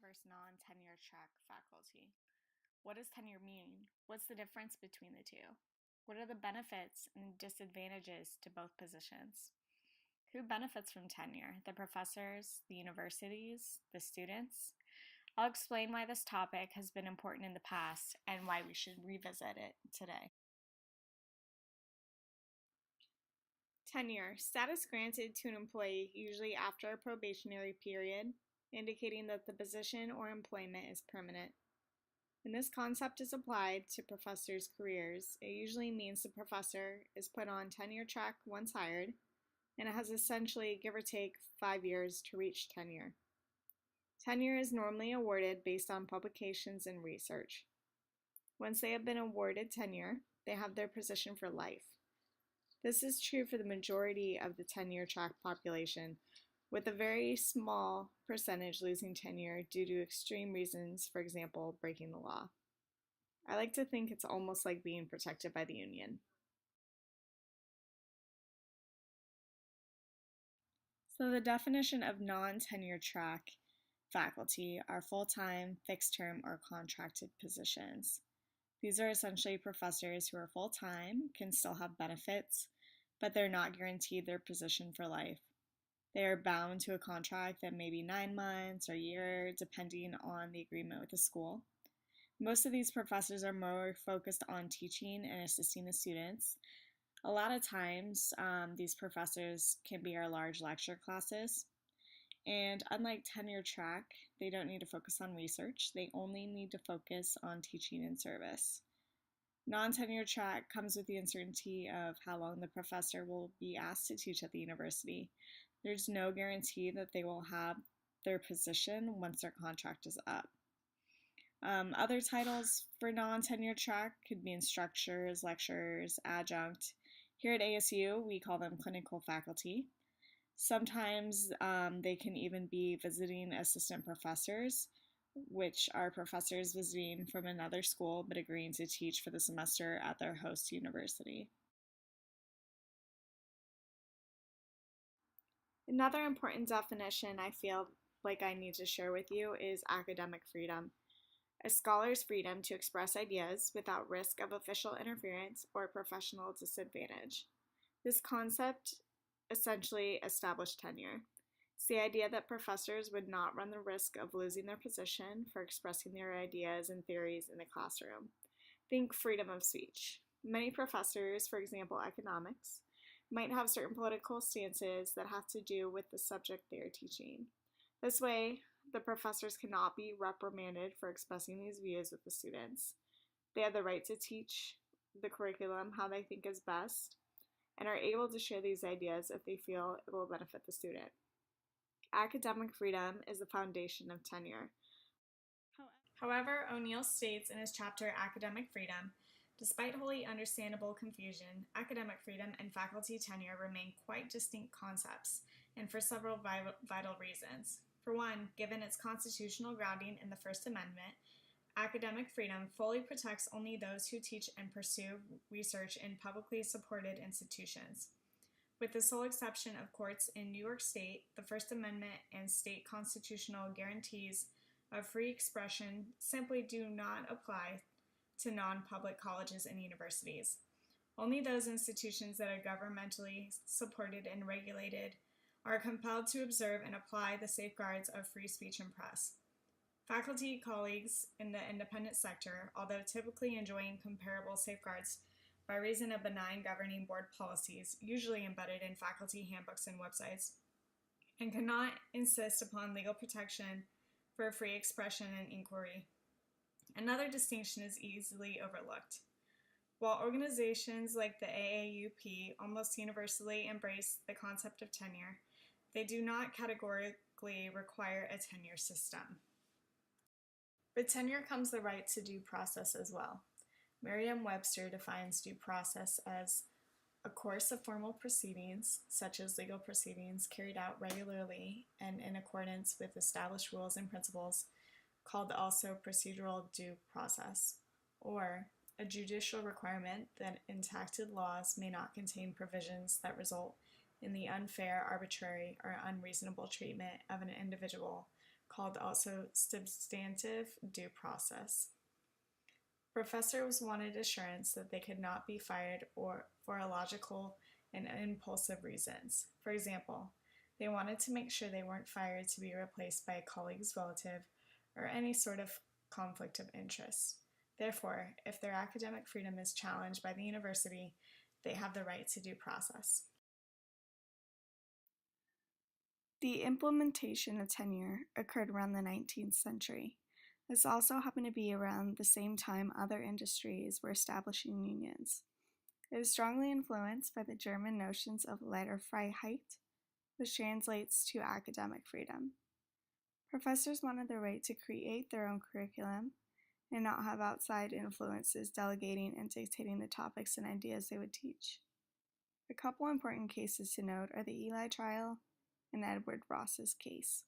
versus non-tenure track faculty. What does tenure mean? What's the difference between the two? What are the benefits and disadvantages to both positions? Who benefits from tenure? The professors, the universities, the students? I'll explain why this topic has been important in the past and why we should revisit it today. Tenure, status granted to an employee usually after a probationary period, indicating that the position or employment is permanent. When this concept is applied to professors' careers, it usually means the professor is put on tenure track once hired, and it has essentially, give or take, 5 years to reach tenure. Tenure is normally awarded based on publications and research. Once they have been awarded tenure, they have their position for life. This is true for the majority of the tenure track population, with a very small percentage losing tenure due to extreme reasons, for example, breaking the law. I like to think it's almost like being protected by the union. So the definition of non-tenure track faculty are full-time, fixed-term, or contracted positions. These are essentially professors who are full-time, can still have benefits, but they're not guaranteed their position for life. They are bound to a contract that may be 9 months or a year, depending on the agreement with the school. Most of these professors are more focused on teaching and assisting the students. A lot of times, these professors can be our large lecture classes. And unlike tenure track, they don't need to focus on research. They only need to focus on teaching and service. Non-tenure track comes with the uncertainty of how long the professor will be asked to teach at the university. There's no guarantee that they will have their position once their contract is up. Other titles for non-tenure track could be instructors, lecturers, adjunct. Here at ASU, we call them clinical faculty. Sometimes they can even be visiting assistant professors, which are professors visiting from another school but agreeing to teach for the semester at their host university. Another important definition I feel like I need to share with you is academic freedom. A scholar's freedom to express ideas without risk of official interference or professional disadvantage. This concept essentially established tenure. It's the idea that professors would not run the risk of losing their position for expressing their ideas and theories in the classroom. Think freedom of speech. Many professors, for example economics, might have certain political stances that have to do with the subject they are teaching. This way, the professors cannot be reprimanded for expressing these views with the students. They have the right to teach the curriculum how they think is best, and are able to share these ideas if they feel it will benefit the student. Academic freedom is the foundation of tenure. However, O'Neill states in his chapter Academic Freedom, despite wholly understandable confusion, academic freedom and faculty tenure remain quite distinct concepts, and for several vital reasons. For one, given its constitutional grounding in the First Amendment, academic freedom fully protects only those who teach and pursue research in publicly supported institutions. With the sole exception of courts in New York State, the First Amendment and state constitutional guarantees of free expression simply do not apply to non-public colleges and universities. Only those institutions that are governmentally supported and regulated are compelled to observe and apply the safeguards of free speech and press. Faculty colleagues in the independent sector, although typically enjoying comparable safeguards by reason of benign governing board policies, usually embedded in faculty handbooks and websites, and cannot insist upon legal protection for free expression and inquiry. Another distinction is easily overlooked. While organizations like the AAUP almost universally embrace the concept of tenure, they do not categorically require a tenure system. With tenure comes the right to due process as well. Merriam-Webster defines due process as a course of formal proceedings, such as legal proceedings, carried out regularly and in accordance with established rules and principles, called also procedural due process, or a judicial requirement that enacted laws may not contain provisions that result in the unfair, arbitrary, or unreasonable treatment of an individual called also substantive due process. Professors wanted assurance that they could not be fired or for illogical and impulsive reasons. For example, they wanted to make sure they weren't fired to be replaced by a colleague's relative or any sort of conflict of interest. Therefore, if their academic freedom is challenged by the university, they have the right to due process. The implementation of tenure occurred around the 19th century. This also happened to be around the same time other industries were establishing unions. It was strongly influenced by the German notions of Lehrerfreiheit, which translates to academic freedom. Professors wanted the right to create their own curriculum and not have outside influences delegating and dictating the topics and ideas they would teach. A couple important cases to note are the Eli trial and Edward Ross's case.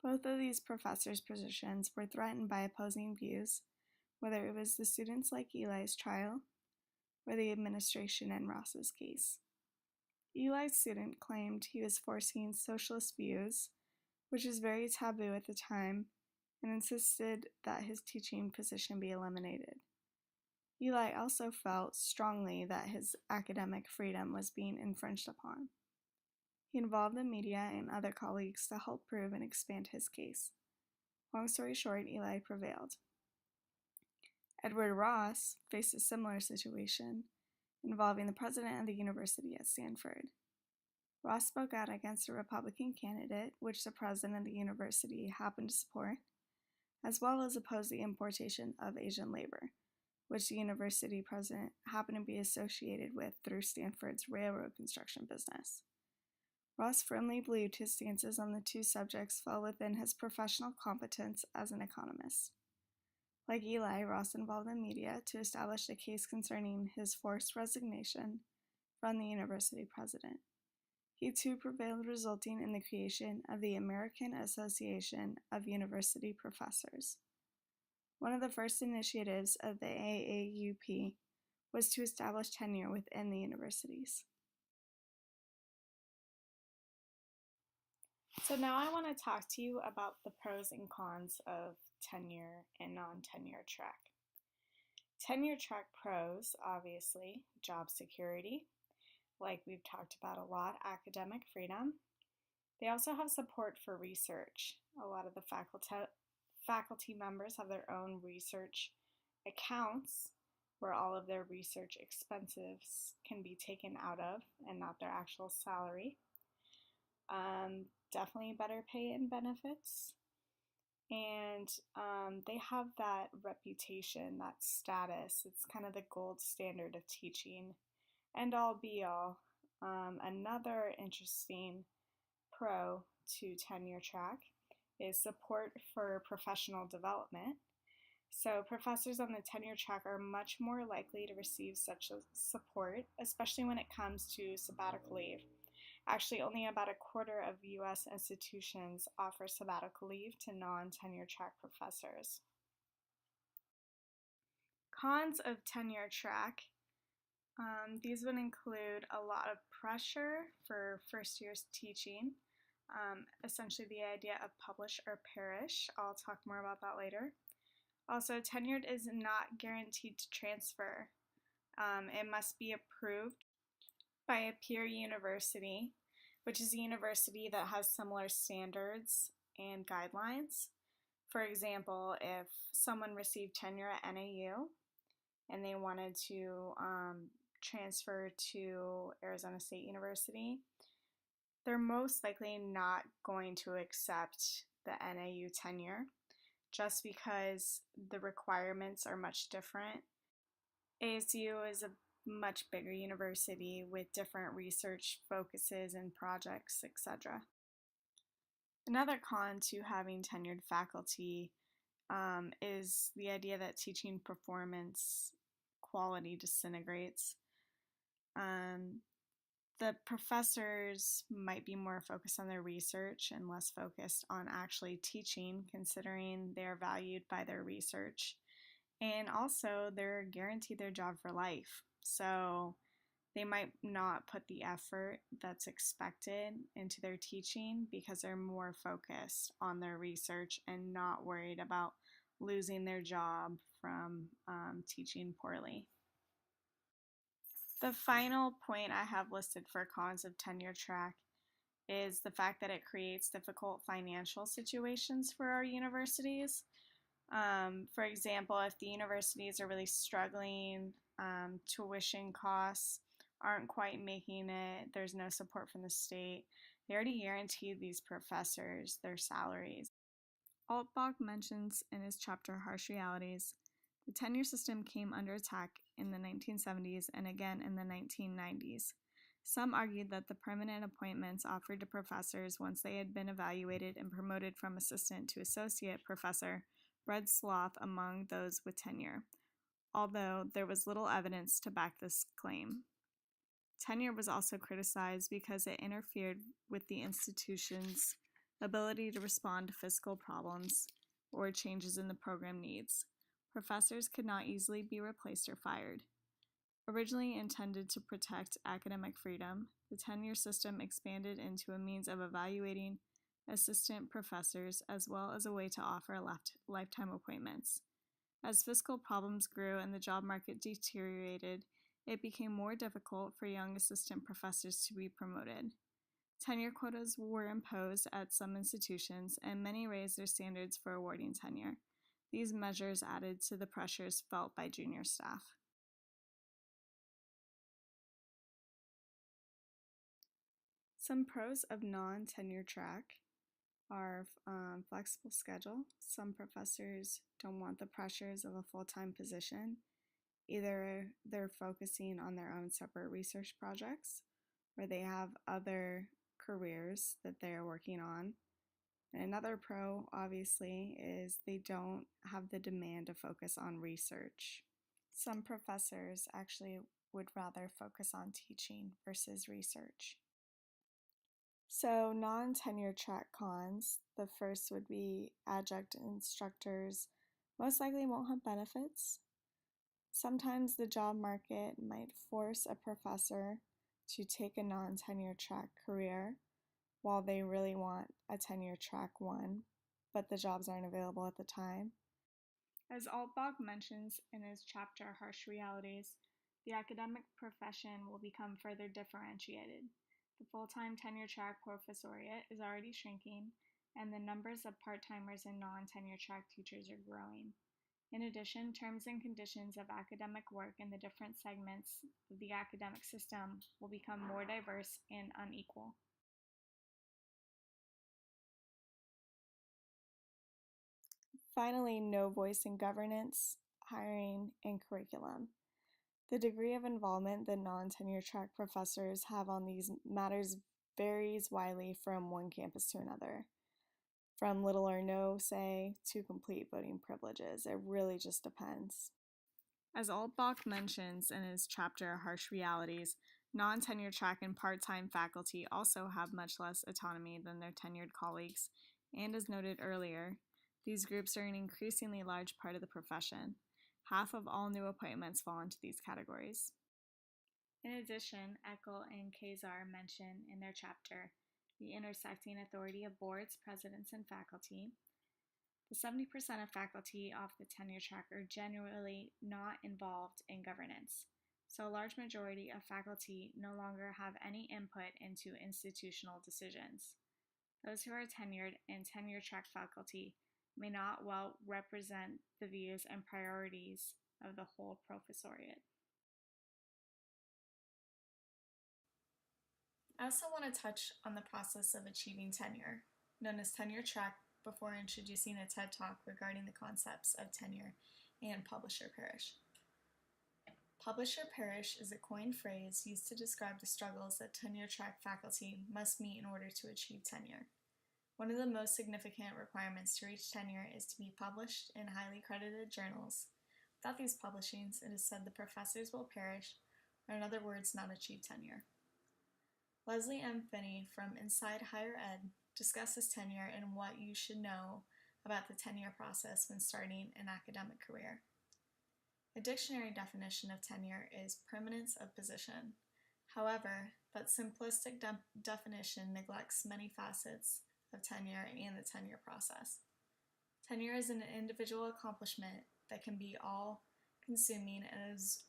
Both of these professors' positions were threatened by opposing views, whether it was the students like Eli's trial or the administration in Ross's case. Eli's student claimed he was forcing socialist views, which was very taboo at the time, and insisted that his teaching position be eliminated. Eli also felt strongly that his academic freedom was being infringed upon. He involved the media and other colleagues to help prove and expand his case. Long story short, Eli prevailed. Edward Ross faced a similar situation involving the president of the university at Stanford. Ross spoke out against a Republican candidate, which the president of the university happened to support, as well as oppose the importation of Asian labor, which the university president happened to be associated with through Stanford's railroad construction business. Ross firmly believed his stances on the two subjects fell within his professional competence as an economist. Like Eli, Ross involved the media to establish a case concerning his forced resignation from the university president. He too prevailed, resulting in the creation of the American Association of University Professors. One of the first initiatives of the AAUP was to establish tenure within the universities. So now I want to talk to you about the pros and cons of tenure and non-tenure track. Tenure track pros, obviously, job security, like we've talked about a lot, academic freedom. They also have support for research. A lot of the faculty members have their own research accounts where all of their research expenses can be taken out of and not their actual salary. Definitely better pay and benefits. And they have that reputation, that status. It's kind of the gold standard of teaching. End all be all. Another interesting pro to tenure track is support for professional development. So professors on the tenure track are much more likely to receive such support, especially when it comes to sabbatical leave. Actually, only about a quarter of U.S. institutions offer sabbatical leave to non-tenure track professors. Cons of tenure track. These would include a lot of pressure for first year's teaching, essentially the idea of publish or perish. I'll talk more about that later. Also, tenured is not guaranteed to transfer. It must be approved by a peer university, which is a university that has similar standards and guidelines. For example, if someone received tenure at NAU and they wanted to transfer to Arizona State University, they're most likely not going to accept the NAU tenure just because the requirements are much different. ASU is a much bigger university with different research focuses and projects, etc. Another con to having tenured faculty is the idea that teaching performance quality disintegrates. The professors might be more focused on their research and less focused on actually teaching, considering they're valued by their research. And also, they're guaranteed their job for life. So they might not put the effort that's expected into their teaching because they're more focused on their research and not worried about losing their job from teaching poorly. The final point I have listed for cons of tenure track is the fact that it creates difficult financial situations for our universities. For example, if the universities are really struggling, tuition costs aren't quite making it, there's no support from the state, they already guarantee these professors their salaries. Altbach mentions in his chapter Harsh Realities, the tenure system came under attack in the 1970s and again in the 1990s. Some argued that the permanent appointments offered to professors once they had been evaluated and promoted from assistant to associate professor bred sloth among those with tenure, although there was little evidence to back this claim. Tenure was also criticized because it interfered with the institution's ability to respond to fiscal problems or changes in the program needs. Professors could not easily be replaced or fired. Originally intended to protect academic freedom, the tenure system expanded into a means of evaluating assistant professors as well as a way to offer lifetime appointments. As fiscal problems grew and the job market deteriorated, it became more difficult for young assistant professors to be promoted. Tenure quotas were imposed at some institutions, and many raised their standards for awarding tenure. These measures added to the pressures felt by junior staff. Some pros of non-tenure track are flexible schedule. Some professors don't want the pressures of a full-time position. Either they're focusing on their own separate research projects, or they have other careers that they're working on. And another pro, obviously, is they don't have the demand to focus on research. Some professors actually would rather focus on teaching versus research. So, non-tenure track cons, the first would be adjunct instructors most likely won't have benefits. Sometimes the job market might force a professor to take a non-tenure track career while they really want a tenure track one, but the jobs aren't available at the time. As Altbach mentions in his chapter Harsh Realities, the academic profession will become further differentiated. The full-time tenure track professoriate is already shrinking, and the numbers of part-timers and non-tenure track teachers are growing. In addition, terms and conditions of academic work in the different segments of the academic system will become more diverse and unequal. Finally, no voice in governance, hiring, and curriculum. The degree of involvement that non-tenure track professors have on these matters varies widely from one campus to another. From little or no say to complete voting privileges. It really just depends. As Altbach mentions in his chapter Harsh Realities, non-tenure track and part-time faculty also have much less autonomy than their tenured colleagues, and as noted earlier, these groups are an increasingly large part of the profession. Half of all new appointments fall into these categories. In addition, Eckel and Kazar mention in their chapter the intersecting authority of boards, presidents, and faculty. The 70% of faculty off the tenure track are generally not involved in governance, so a large majority of faculty no longer have any input into institutional decisions. Those who are tenured and tenure track faculty may not well represent the views and priorities of the whole professoriate. I also want to touch on the process of achieving tenure, known as tenure track, before introducing a TED Talk regarding the concepts of tenure and publisher perish. Publisher perish is a coined phrase used to describe the struggles that tenure track faculty must meet in order to achieve tenure. One of the most significant requirements to reach tenure is to be published in highly credited journals. Without these publishings, it is said the professors will perish, or in other words, not achieve tenure. Leslie M. Finney from Inside Higher Ed discusses tenure and what you should know about the tenure process when starting an academic career. A dictionary definition of tenure is permanence of position. However, that simplistic definition neglects many facets of tenure and the tenure process. Tenure is an individual accomplishment that can be all-consuming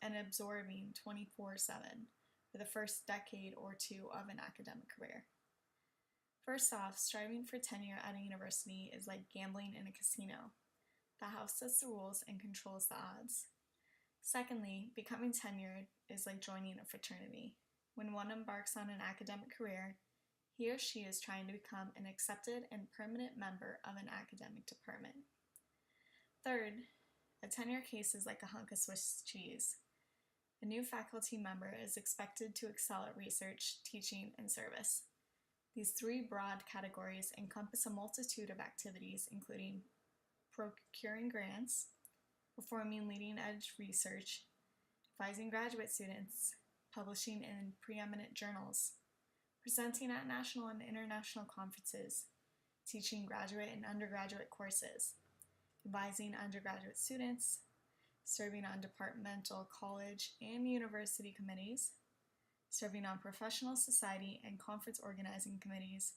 and absorbing 24/7 for the first decade or two of an academic career. First off, striving for tenure at a university is like gambling in a casino. The house sets the rules and controls the odds. Secondly, becoming tenured is like joining a fraternity. When one embarks on an academic career, he or she is trying to become an accepted and permanent member of an academic department. Third, a tenure case is like a hunk of Swiss cheese. A new faculty member is expected to excel at research, teaching, and service. These three broad categories encompass a multitude of activities, including procuring grants, performing leading-edge research, advising graduate students, publishing in preeminent journals, presenting at national and international conferences, teaching graduate and undergraduate courses, advising undergraduate students, serving on departmental college and university committees, serving on professional society and conference organizing committees,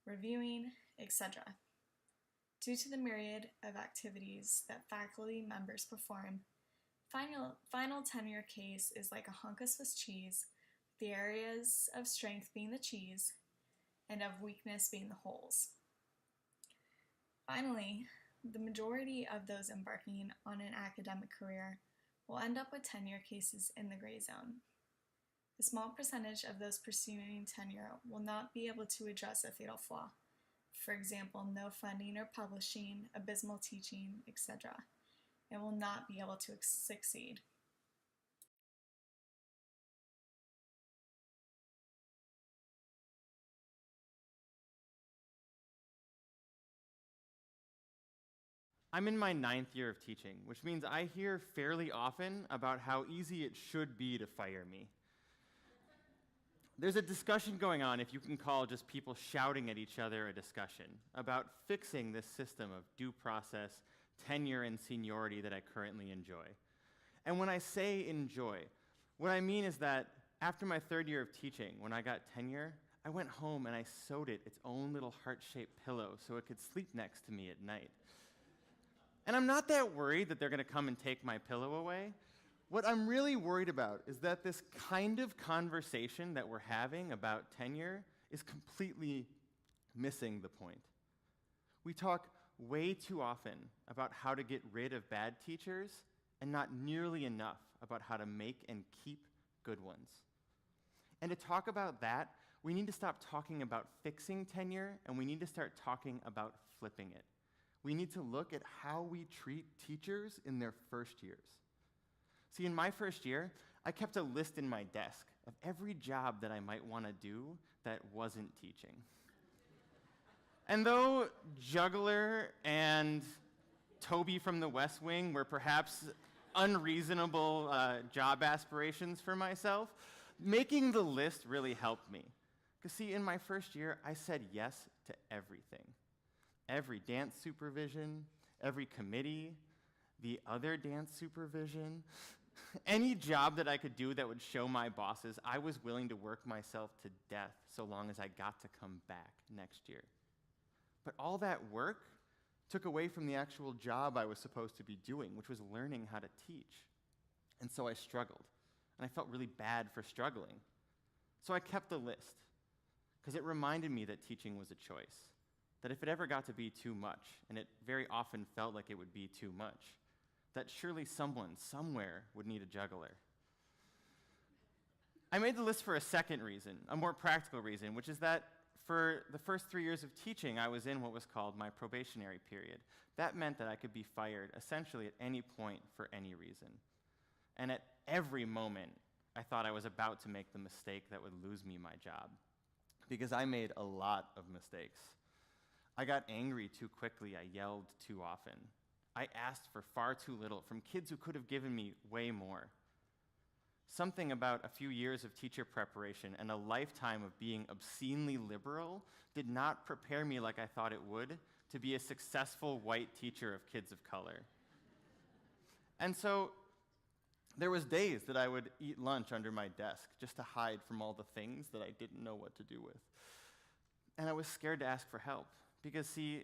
reviewing, etc. Due to the myriad of activities that faculty members perform, final tenure case is like a hunk of Swiss cheese, with the areas of strength being the cheese and of weakness being the holes. Finally, the majority of those embarking on an academic career will end up with tenure cases in the gray zone. A small percentage of those pursuing tenure will not be able to address a fatal flaw. For example, no funding or publishing, abysmal teaching, etc., and will not be able to succeed. I'm in my 9th year of teaching, which means I hear fairly often about how easy it should be to fire me. There's a discussion going on, if you can call just people shouting at each other a discussion, about fixing this system of due process, tenure, and seniority that I currently enjoy. And when I say enjoy, what I mean is that after my 3rd year of teaching, when I got tenure, I went home and I sewed it its own little heart-shaped pillow so it could sleep next to me at night. And I'm not that worried that they're going to come and take my pillow away. What I'm really worried about is that this kind of conversation that we're having about tenure is completely missing the point. We talk way too often about how to get rid of bad teachers and not nearly enough about how to make and keep good ones. And to talk about that, we need to stop talking about fixing tenure, and we need to start talking about flipping it. We need to look at how we treat teachers in their first years. See, in my first year, I kept a list in my desk of every job that I might want to do that wasn't teaching. And though juggler and Toby from the West Wing were perhaps unreasonable job aspirations for myself, making the list really helped me. Because see, in my first year, I said yes to everything. Every dance supervision, every committee, the other dance supervision, any job that I could do that would show my bosses I was willing to work myself to death so long as I got to come back next year. But all that work took away from the actual job I was supposed to be doing, which was learning how to teach. And so I struggled, and I felt really bad for struggling. So I kept the list, because it reminded me that teaching was a choice, that if it ever got to be too much, and it very often felt like it would be too much, that surely someone, somewhere, would need a juggler. I made the list for a second reason, a more practical reason, which is that for the first 3 years of teaching, I was in what was called my probationary period. That meant that I could be fired essentially at any point for any reason. And at every moment, I thought I was about to make the mistake that would lose me my job, because I made a lot of mistakes. I got angry too quickly, I yelled too often. I asked for far too little from kids who could have given me way more. Something about a few years of teacher preparation and a lifetime of being obscenely liberal did not prepare me like I thought it would to be a successful white teacher of kids of color. And so There was days that I would eat lunch under my desk just to hide from all the things that I didn't know what to do with. And I was scared to ask for help because, see,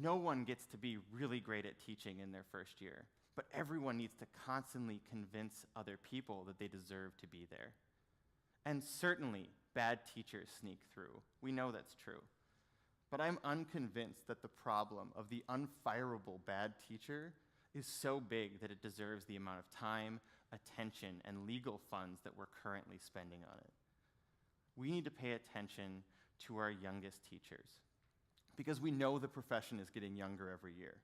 no one gets to be really great at teaching in their first year, but everyone needs to constantly convince other people that they deserve to be there. And certainly, bad teachers sneak through. We know that's true. But I'm unconvinced that the problem of the unfireable bad teacher is so big that it deserves the amount of time, attention, and legal funds that we're currently spending on it. We need to pay attention to our youngest teachers because we know the profession is getting younger every year.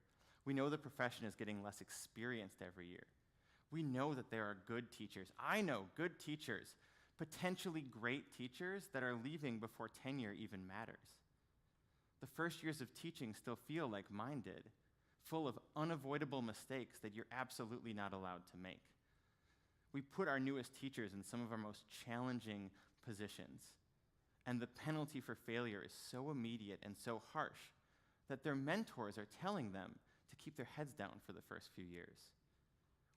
We know the profession is getting less experienced every year. We know that there are good teachers. I know good teachers, potentially great teachers that are leaving before tenure even matters. The first years of teaching still feel like mine did, full of unavoidable mistakes that you're absolutely not allowed to make. We put our newest teachers in some of our most challenging positions, and the penalty for failure is so immediate and so harsh that their mentors are telling them to keep their heads down for the first few years,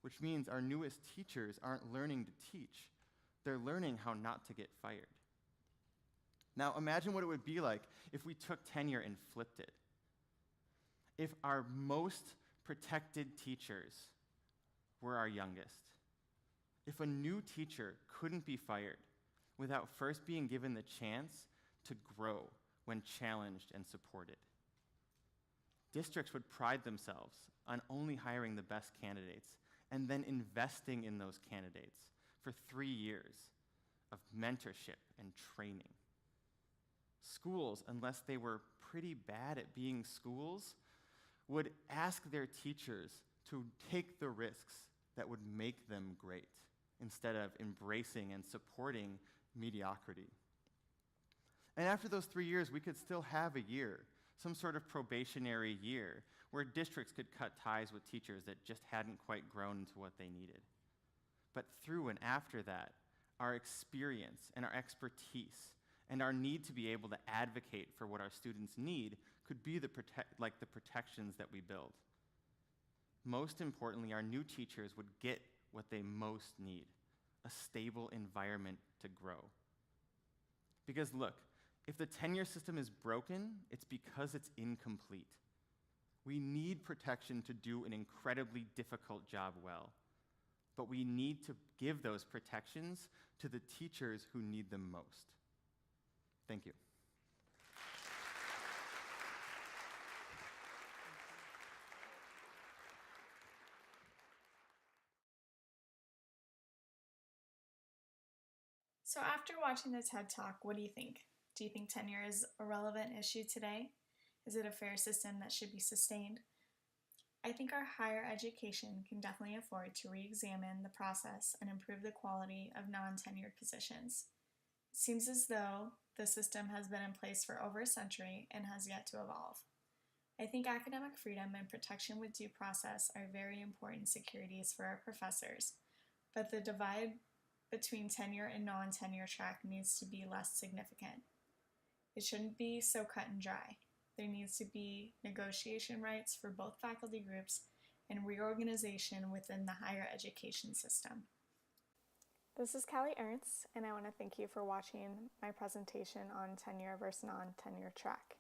which means our newest teachers aren't learning to teach. They're learning how not to get fired. Now, imagine what it would be like if we took tenure and flipped it. If our most protected teachers were our youngest. If a new teacher couldn't be fired without first being given the chance to grow when challenged and supported. Districts would pride themselves on only hiring the best candidates and then investing in those candidates for 3 years of mentorship and training. Schools, unless they were pretty bad at being schools, would ask their teachers to take the risks that would make them great instead of embracing and supporting mediocrity. And after those 3 years, we could still have a year, some sort of probationary year, where districts could cut ties with teachers that just hadn't quite grown into what they needed. But through and after that, our experience and our expertise and our need to be able to advocate for what our students need could be the protections that we build. Most importantly, our new teachers would get what they most need, a stable environment to grow. Because look, if the tenure system is broken, it's because it's incomplete. We need protection to do an incredibly difficult job well, but we need to give those protections to the teachers who need them most. Thank you. So after watching the TED Talk, what do you think? Do you think tenure is a relevant issue today? Is it a fair system that should be sustained? I think our higher education can definitely afford to re-examine the process and improve the quality of non-tenured positions. It seems as though the system has been in place for over a century and has yet to evolve. I think academic freedom and protection with due process are very important securities for our professors, but the divide between tenure and non-tenure track needs to be less significant. It shouldn't be so cut and dry. There needs to be negotiation rights for both faculty groups and reorganization within the higher education system. This is Callie Ernst, and I want to thank you for watching my presentation on tenure versus non-tenure track.